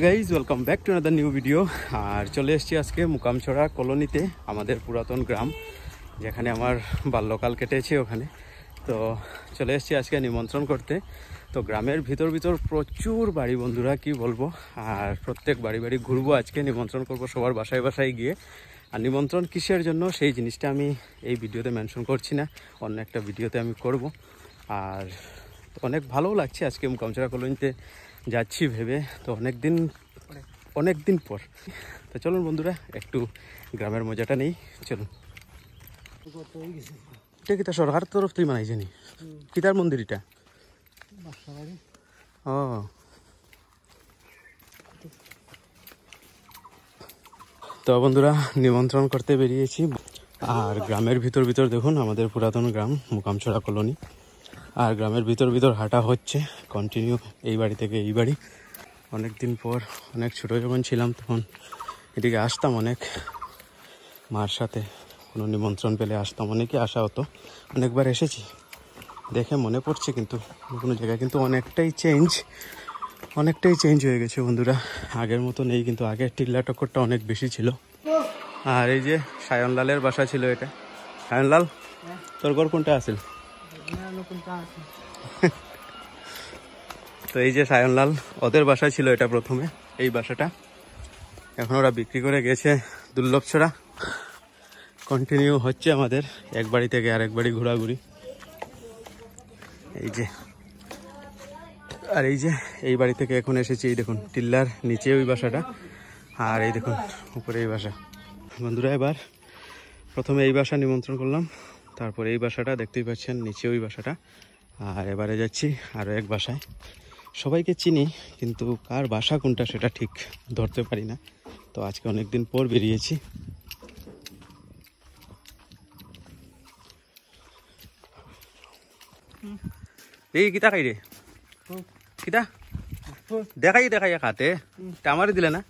Guys welcome back to another new video. আর চলে এসেছি আজকে মুকামছড়া কলোনিতে, আমাদের পুরাতন গ্রাম যেখানে আমার বাল্যকাল কেটেছে ওখানে। তো চলে এসেছি আজকে নিমন্ত্রণ করতে। তো গ্রামের ভিতর প্রচুর বাড়ি বন্ধুরা, কি বলবো। আর প্রত্যেক বাড়ি বাড়ি ঘুরবো আজকে, নিমন্ত্রণ করবো সবার বাসায় বাসায় গিয়ে। আর নিমন্ত্রণ কিসের জন্য সেই জিনিসটা আমি এই ভিডিওতে মেনশন করছি না, অন্য একটা ভিডিওতে আমি করব। আর অনেক ভালোও লাগছে আজকে মুকামছড়া কলোনিতে যাচ্ছি ভেবে, তো অনেক দিন পর। তো চলুন বন্ধুরা একটু গ্রামের মজাটা নেই, চলুন। এটা কি তা সরকার তরফ থেকে বানাইছে নি? কিতার মন্দির এটা? ও তো বন্ধুরা নিমন্ত্রণ করতে বেরিয়েছি। আর গ্রামের ভিতর দেখুন আমাদের পুরাতন গ্রাম মুকামছড়া কলোনি। আর গ্রামের ভিতর হাঁটা হচ্ছে কন্টিনিউ, এই বাড়ি থেকে এই বাড়ি। অনেক দিন পর, অনেক ছোটো যখন ছিলাম তখন এদিকে আসতাম, অনেক মার সাথে কোনো নিমন্ত্রণ পেলে আসতাম, অনেকে আসা হতো, অনেকবার এসেছি। দেখে মনে পড়ছে কিন্তু কোনো জায়গায় কিন্তু অনেকটাই চেঞ্জ হয়ে গেছে বন্ধুরা, আগের মতো নেই। কিন্তু আগের টিল্লা টক্করটা অনেক বেশি ছিল। আর এই যে সায়নলালের বাসা ছিল এটা। সায়নলাল, তোর ঘর কোনটা আছিল? তো এই যে সায়নলাল, ওদের বাসা ছিল এটা প্রথমে, এই বাসাটা। এখন ওরা বিক্রি করে গেছে দুর্লভছড়া। কন্টিনিউ হচ্ছে আমাদের এক বাড়ি থেকে আরেক বাড়ি ঘোরাঘুরি। এই যে, আর এই যে এই বাড়ি থেকে এখন এসেছি, এই দেখুন টিল্লার নিচে ওই বাসাটা, আর এই দেখুন উপরে এই বাসা। বন্ধুরা এবার প্রথমে এই বাসা নিমন্ত্রণ করলাম, তারপর এই বাসাটা দেখতেই পাচ্ছেন নিচে ওই বাসাটা। আর এবারে যাচ্ছি আরও এক বাসায়। সবাইকে চিনি কিন্তু কার বাসা কোনটা সেটা ঠিক ধরতে পারি না। তো আজকে অনেক দিন পর বেরিয়েছি। এই কিতা খাই রে, কিতা দেখাই খাতে আমারই দিলে না?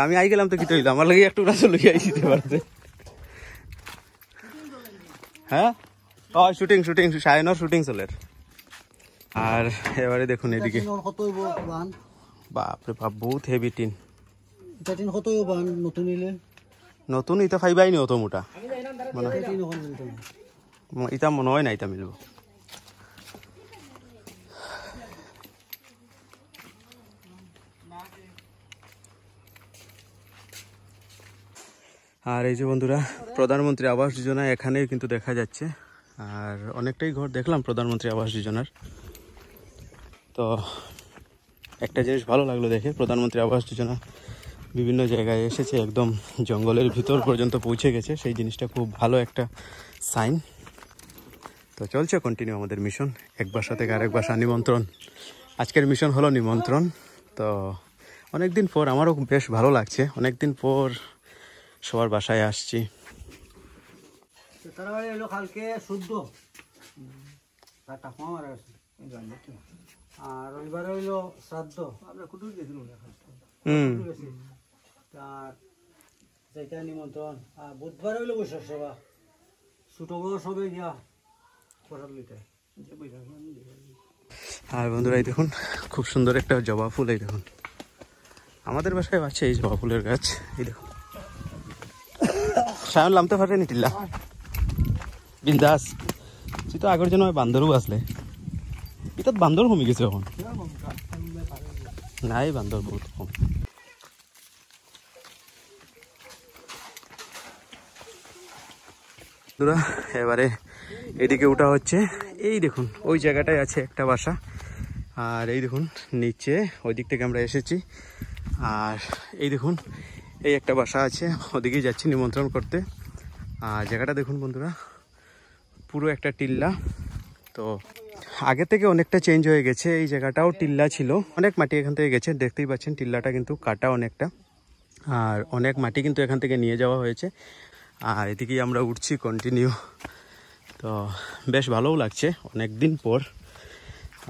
আমি আই গেলাম তো কি হইলো, আমার লাগে একটু রাস্তা লইয়া আইতে পারতে। হ্যাঁ শুটিং সায়নর শুটিং চলে। আর এবারে দেখুন এদিকে, বাপরে বাপ বহুত হেভি টিন। নতুন ইটা ফাইবাই নি অত মোটা, ইটা মনে হয় না ইটা মিলব। আর এই যে বন্ধুরা প্রধানমন্ত্রী আবাস যোজনা এখানে কিন্তু দেখা যাচ্ছে। আর অনেকটাই ঘর দেখলাম প্রধানমন্ত্রী আবাস যোজনার। তো একটা জিনিস ভালো লাগলো দেখে, প্রধানমন্ত্রী আবাস যোজনা বিভিন্ন জায়গায় এসেছে, একদম জঙ্গলের ভিতর পর্যন্ত পৌঁছে গেছে। সেই জিনিসটা খুব ভালো একটা সাইন। তো চলছে কন্টিনিউ আমাদের মিশন, এক বাসা থেকে আরেক বাসা নিমন্ত্রণ। আজকের মিশন হলো নিমন্ত্রণ। তো অনেকদিন পর, আমারও বেশ ভালো লাগছে, অনেকদিন পর সবার বাসায় আসছি। আর রবিবার হইলো শ্রাদ্ধ, নিমন্ত্রণ। আর বুধবার হইলো বৈশাখ সেবা, ছোট বড় সবাই গিয়া প্রসাদ লইতে। আর বন্ধুরা এই দেখুন খুব সুন্দর একটা জবা ফুল, এই দেখুন আমাদের বাসায় আছে এই জবা ফুলের গাছ। এই দেখুন সায়ন লামতে পারেনি টিল্লা বিন্দাস। তুই তো আগের জন্য বান্দরও আসলে, এটা বান্দর কমে গেছে এখন, নাই বান্দর বহুত কম। এবারে এদিকে উঠা হচ্ছে। এই দেখুন ওই জায়গাটায় আছে একটা বাসা, আর এই দেখুন নিচে ওই দিক থেকে আমরা এসেছি। আর এই দেখুন এই একটা বাসা আছে, ওদিকেই যাচ্ছি নিমন্ত্রণ করতে। আর জায়গাটা দেখুন বন্ধুরা, পুরো একটা টিল্লা। তো আগে থেকে অনেকটা চেঞ্জ হয়ে গেছে, এই জায়গাটাও টিল্লা ছিল, অনেক মাটি এখান থেকে গেছে, দেখতেই পাচ্ছেন টিল্লাটা কিন্তু কাটা অনেকটা। আর অনেক মাটি কিন্তু এখান থেকে নিয়ে যাওয়া হয়েছে। আর এদিকেই আমরা উঠছি কন্টিনিউ। তো বেশ ভালোও লাগছে অনেক দিন পর।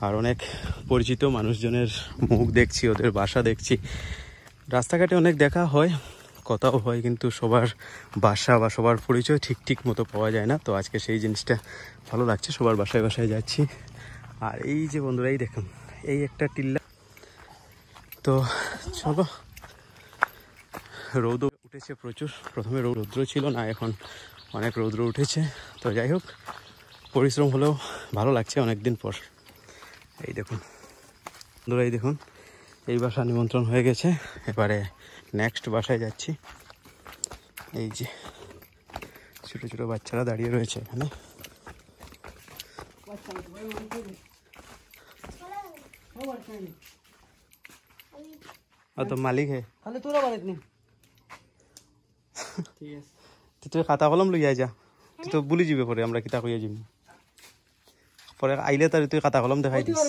আর অনেক পরিচিত মানুষজনের মুখ দেখছি, ওদের বাসা দেখছি। রাস্তাঘাটে অনেক দেখা হয়, কথাও হয়, কিন্তু সবার বাসা বা সবার পরিচয় ঠিক মতো পাওয়া যায় না। তো আজকে সেই জিনিসটা ভালো লাগছে, সবার বাসায় যাচ্ছি। আর এই যে বন্ধুরা এই দেখুন এই একটা টিল্লা, তো চলো, রৌদ্র উঠেছে প্রচুর। প্রথমে রৌদ্র ছিল না, এখন অনেক রৌদ্র উঠেছে। তো যাই হোক, পরিশ্রম হলেও ভালো লাগছে অনেক দিন পর। এই দেখুন বন্ধুরা, এই দেখুন এই বাসা নিমন্ত্রণ হয়ে গেছে। এবারে নেক্সট বাসায় যাচ্ছি। এই যে ছোটো ছোটো বাচ্চারা দাঁড়িয়ে রয়েছে এখানে। তো মালিক হে খালি তোরা বাড়িত নি। ঠিক আছে, তুই খাতা কলম লইয়া যা, তুই তো ভুলি যাবে পরে আমরা কিতা কইয়া যাবি পরে আইলে। তার তুই খাতা কলম দেখাই দিস।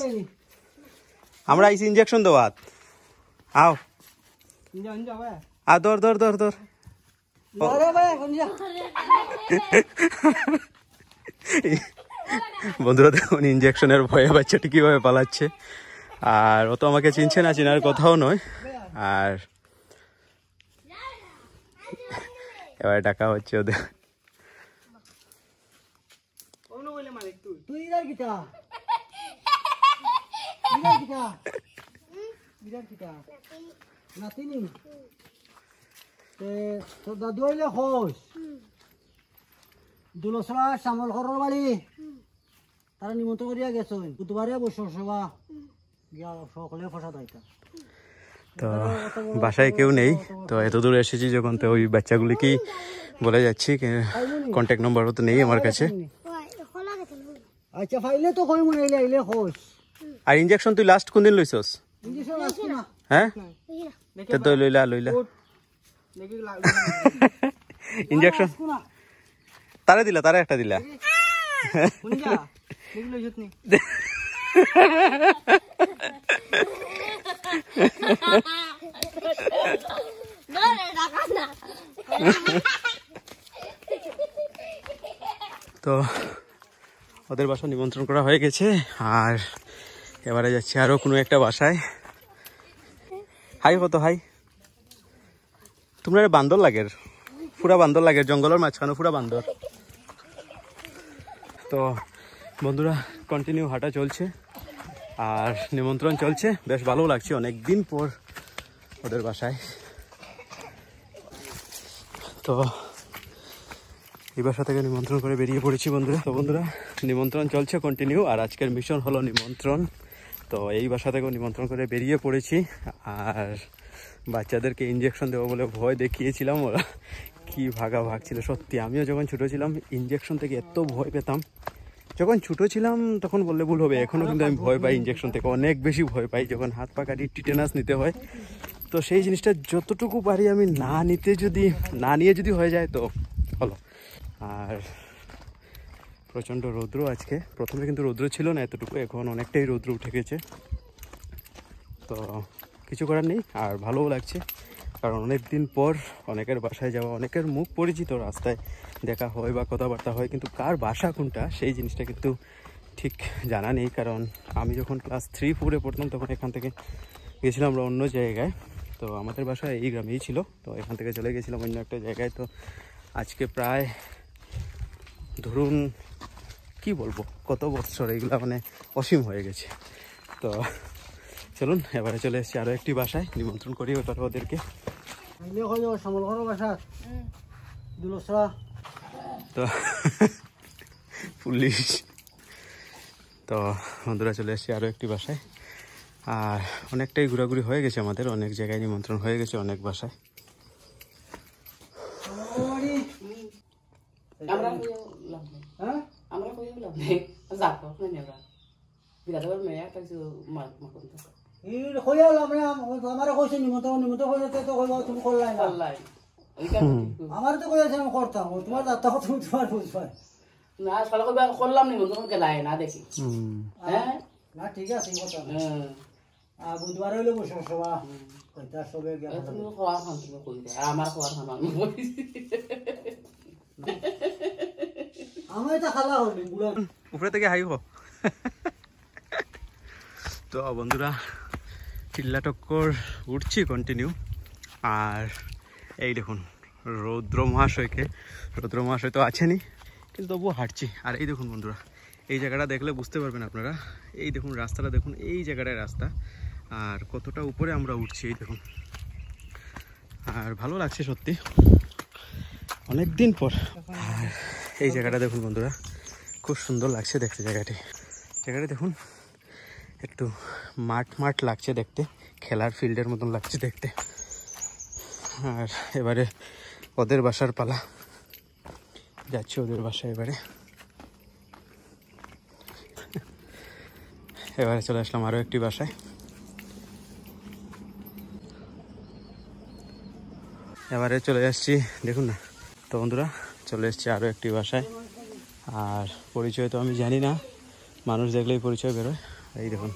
আমরা আইসি ইঞ্জেকশন দেওয়াত। আও ধর ধর ধর ধর। বন্ধুরা দেখুন, ইঞ্জেকশনের ভয়ে বাচ্চাটি কিভাবে পালাচ্ছে। আর ও তো আমাকে চিনছে না, চিনার কথাও নয়। আর এবারে ডাকা হচ্ছে ওদের। তোর দাদু আইলে খোঁজ দুলসরা শ্যামল ঘরের বাড়ি, তারা নিমন্ত্রণ করিয়া গেছে বুধবারে বসে সভা গিয়া সকলে ফসাদ আইতা। তো বাসায় কেউ নেই, তো এত দূর এসেছি যখন, তো ওই বাচ্চাগুলিকেই বলে যাচ্ছি। কন্ট্যাক্ট নম্বরও তো নেই আমার কাছে। আচ্ছা ফাইলে তো কই মনে আইলে আইলে খোঁজ। আর ইঞ্জেকশন তুই লাস্ট কোন দিন লইছস? ইঞ্জেকশন আসছে না। হ্যাঁ তো লইলা লইলা ইঞ্জেকশন তারে দিলা, তারে একটা দিলা। তো ওদের বাসা নিমন্ত্রণ করা হয়ে গেছে। আর এবারে যাচ্ছি আরো কোনো একটা বাসায়। হাই কত হাই, তোমরা বান্দর লাগের, পুরা বান্দর লাগের, জঙ্গলের মাঝখানে পুরা বান্দর। তো বন্ধুরা কন্টিনিউ হাঁটা চলছে আর নিমন্ত্রণ চলছে, বেশ ভালো লাগছে অনেক দিন পর ওদের বাসায়। তো এই বাসা থেকে নিমন্ত্রণ করে বেরিয়ে পড়েছি বন্ধুরা। তো বন্ধুরা নিমন্ত্রণ চলছে কন্টিনিউ, আর আজকের মিশন হলো নিমন্ত্রণ। তো এই বাসা থেকেও নিমন্ত্রণ করে বেরিয়ে পড়েছি। আর বাচ্চাদেরকে ইঞ্জেকশন দেবো বলে ভয় দেখিয়েছিলাম, ওরা কি ভাগা ভাগছিল। সত্যি আমিও যখন ছোটো ছিলাম ইঞ্জেকশন থেকে এত ভয় পেতাম। যখন ছোটো ছিলাম তখন বললে ভুল হবে, এখনও কিন্তু আমি ভয় পাই ইঞ্জেকশন থেকে, অনেক বেশি ভয় পাই। যখন হাত পা কাটি টিটেনাস নিতে হয়, তো সেই জিনিসটা যতটুকু পারি আমি না নিয়ে যদি হয়ে যায় তো হলো। আর প্রচণ্ড রৌদ্র আজকে, প্রথমে কিন্তু রৌদ্র ছিল না এতটুকু, এখন অনেকটাই রৌদ্র উঠে গেছে। তো কিছু করার নেই, আর ভালোও লাগছে, কারণ অনেক দিন পর অনেকের বাসায় যাওয়া, অনেকের মুখ পরিচিত, রাস্তায় দেখা হয় বা কথাবার্তা হয়, কিন্তু কার বাসা কোনটা সেই জিনিসটা কিন্তু ঠিক জানা নেই। কারণ আমি যখন ক্লাস 3-4-এ পড়তাম তখন এখান থেকে গেছিলাম আমরা অন্য জায়গায়। তো আমাদের বাসা এই গ্রামেই ছিল, তো এখান থেকে চলে গেছিলাম অন্য একটা জায়গায়। তো আজকে প্রায় ধরুন কি বলবো কত বছর, এইগুলা মানে অসীম হয়ে গেছে। তো চলুন এবারে চলে এসেছি আরও একটি বাসায়, নিমন্ত্রণ করি ওদেরকে। তো পুলিশ। তো বন্ধুরা চলে এসেছি আরও একটি বাসায়, আর অনেকটাই ঘোরাঘুরি হয়ে গেছে আমাদের, অনেক জায়গায় নিমন্ত্রণ হয়ে গেছে, অনেক বাসায়। আমার তো কইছে আমি করতাম, তোমার যাত্রা তুমি তোমার বুঝবা না, সকালে কইবা করলাম নি মন গেলাই না দেখি। হ্যাঁ না ঠিক আছে কথা। হ্যাঁ বুধবার হইলো বসে সবা কইতা সবে গেল। তুমি খাওয়া খান, তুমি কই দে আর আমার খাওয়া খান আমি বলি। আমি এটা খালা হইনি বুড়া উপরে থেকে হাই হো। তো বন্ধুরা চিল্লা টক্কর উঠছি কন্টিনিউ। আর এই দেখুন রৌদ্র মহাশয় তো আছেনই, কিন্তু তবুও হাঁটছি। আর এই দেখুন বন্ধুরা, এই জায়গাটা দেখলে বুঝতে পারবেন আপনারা, এই দেখুন রাস্তাটা দেখুন, এই জায়গাটায় রাস্তা। আর কতটা উপরে আমরা উঠছি এই দেখুন। আর ভালো লাগছে সত্যি, অনেক দিন পর। আর এই জায়গাটা দেখুন বন্ধুরা, খুব সুন্দর লাগছে দেখতে জায়গাটা দেখুন, একটু মাঠ লাগছে দেখতে, খেলার ফিল্ডের মতন লাগছে দেখতে। আর এবারে ওদের বাসার পালা, যাচ্ছে ওদের বাসা। এবারে চলে আসলাম আরও একটি বাসায়। এবারে চলে আসছি দেখুন না। তো বন্ধুরা চলে এসছি আরও একটি বাসায়। আর পরিচয় তো আমি জানি না, মানুষ দেখলেই পরিচয় বেরোয়। এই দেখুন,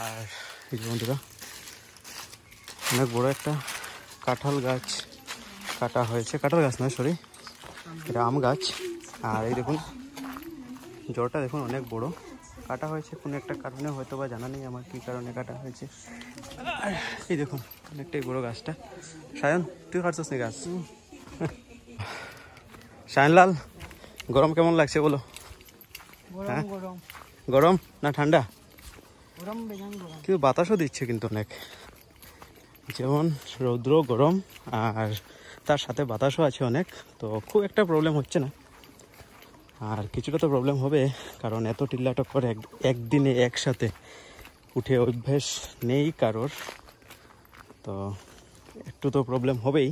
আর এই যে বন্ধুরা অনেক বড় একটা কাঁঠাল গাছ কাটা হয়েছে। কাঁঠাল গাছ নয়, সরি, এটা আম গাছ। আর এই দেখুন জলটা দেখুন অনেক বড়, কাটা হয়েছে কোনো একটা কারণে, হয়তো বা জানা নেই আমার কী কারণে কাটা হয়েছে। এই দেখুন অনেকটাই বড় গাছটা। সায়ন, তুই কাটছিস না গাছ? সায়নলাল, গরম কেমন লাগছে বলো? হ্যাঁ, গরম না ঠান্ডা? কিন্তু বাতাসও দিচ্ছে কিন্তু অনেক, যেমন রৌদ্র গরম আর তার সাথে বাতাসও আছে অনেক। তো খুব একটা প্রবলেম হচ্ছে না, আর কিছুটা তো প্রবলেম হবে, কারণ এত টিল্লাটক করে একদিনে একসাথে উঠে অভ্যেস নেই কারোর, তো একটু তো প্রবলেম হবেই।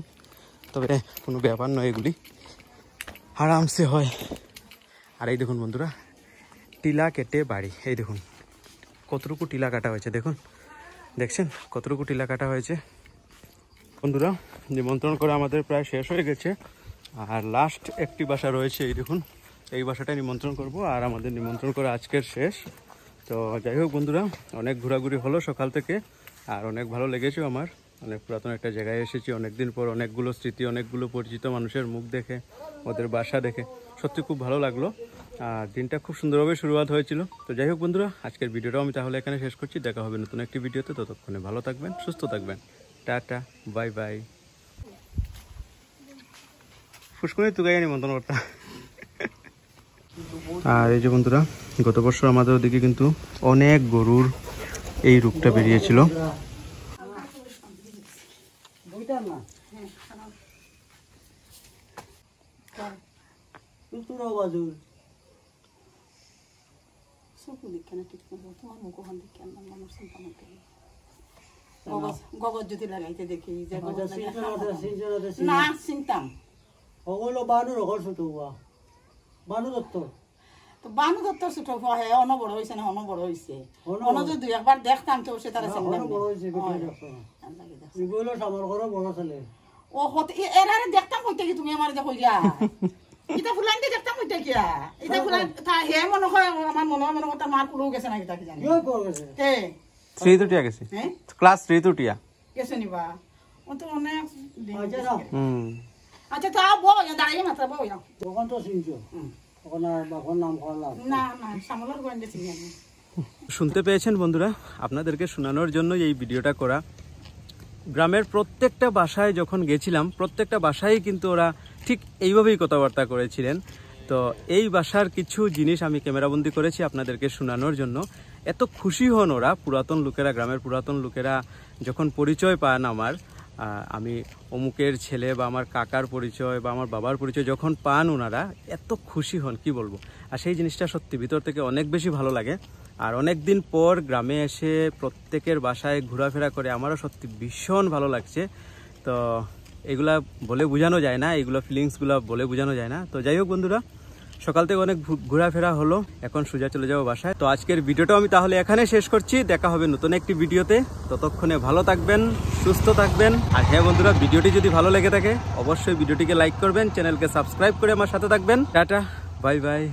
তবে কোনো ব্যাপার নয়, এগুলি আরামসে হয়। আর এই দেখুন বন্ধুরা, টিলা কেটে বাড়ি। এই দেখুন কতটুকু টিলা কাটা হয়েছে, দেখুন, দেখছেন কতটুকু টিলা কাটা হয়েছে। বন্ধুরা নিমন্ত্রণ করে আমাদের প্রায় শেষ হয়ে গেছে, আর লাস্ট একটি বাসা রয়েছে। এই দেখুন, এই বাসাটায় নিমন্ত্রণ করব, আর আমাদের নিমন্ত্রণ করে আজকের শেষ। তো যাই হোক বন্ধুরা, অনেক ঘোরাঘুরি হলো সকাল থেকে, আর অনেক ভালো লেগেছে আমার। অনেক পুরাতন একটা জায়গায় এসেছি অনেক দিন পর, অনেকগুলো স্মৃতি, অনেকগুলো পরিচিত মানুষের মুখ দেখে, ওদের বাসা দেখে সত্যি খুব ভালো লাগলো। আর দিনটা খুব সুন্দরভাবে শুরুয়াত হয়েছিল। তো যাই হোক বন্ধুরা, আজকের ভিডিওটাও আমি তাহলে এখানে শেষ করছি। দেখা হবে নতুন একটি ভিডিওতে, ততক্ষণে ভালো থাকবেন, সুস্থ থাকবেন, টাটা, বাই বাই। ফুসকুনি তুগাই নিমন্ত্রণ করতাম। আর এই যে বন্ধুরা, গত বছর আমাদের ওদিকে কিন্তু অনেক গরুর এই রোগটা বেরিয়েছিল। গগত যদি লাগাইতে দেখি না চিন্তাম ওগুলো বানু রকম ছোট বানু দত্ত। তো বানু দত্তর ছোট হে অনবড় হয়েছে না, অনবড় হয়েছে, অন যদি একবার দেখতাম তো সে তারা বড় হয়েছে, এগুলো আমার ঘরে বড় ছেলে। ও হতে এরারে দেখতাম কইতে কি তুমি আমার দেখো যা এটা ফুলান দিয়ে দেখতাম কইতে কিয়া এটা ফুলান তা হে মনে হয় আমার মনে কথা মার পুরো গেছে না কিতা কি জানি কি করে গেছে কে 3 দুটিয়া গেছে, হ্যাঁ ক্লাস 3 দুটিয়া গেছে নিবা ও তো অনেক আচ্ছা আচ্ছা তা বউ দাঁড়িয়ে মাত্র বউ তখন তো শুনছো, তখন আর বাবার নাম করলাম না না সামলার গোয়েন্দা চিনি আমি। শুনতে পেয়েছেন বন্ধুরা, আপনাদেরকে শোনানোর জন্য এই ভিডিওটা করা। গ্রামের প্রত্যেকটা বাসায় যখন গেছিলাম, প্রত্যেকটা বাসায় কিন্তু ওরা ঠিক এইভাবেই কথাবার্তা করেছিলেন। তো এই বাসার কিছু জিনিস আমি ক্যামেরাবন্দি করেছি আপনাদেরকে শোনানোর জন্য। এত খুশি হন ওরা, পুরাতন লোকেরা, গ্রামের পুরাতন লোকেরা যখন পরিচয় পান আমার, আমি অমুকের ছেলে বা আমার কাকার পরিচয় বা আমার বাবার পরিচয় যখন পান ওনারা, এত খুশি হন কি বলবো। আর সেই জিনিসটা সত্যি ভিতর থেকে অনেক বেশি ভালো লাগে। আর অনেক দিন পর গ্রামে এসে প্রত্যেকের বাসায় ঘোরাফেরা করে আমারও সত্যি ভীষণ ভালো লাগছে। তো এগুলা বলে বোঝানো যায় না, এগুলো ফিলিংসগুলো বলে বোঝানো যায় না। তো যাই হোক বন্ধুরা, সকাল থেকে অনেক ঘোরাফেরা হলো, এখন সোজা চলে যাবো বাসায়। তো আজকের ভিডিওটাও আমি তাহলে এখানে শেষ করছি। দেখা হবে নতুন একটি ভিডিওতে, ততক্ষণে ভালো থাকবেন, সুস্থ থাকবেন। আর হ্যাঁ বন্ধুরা, ভিডিওটি যদি ভালো লেগে থাকে অবশ্যই ভিডিওটিকে লাইক করবেন, চ্যানেলকে সাবস্ক্রাইব করে আমার সাথে থাকবেন। Tata, bye bye.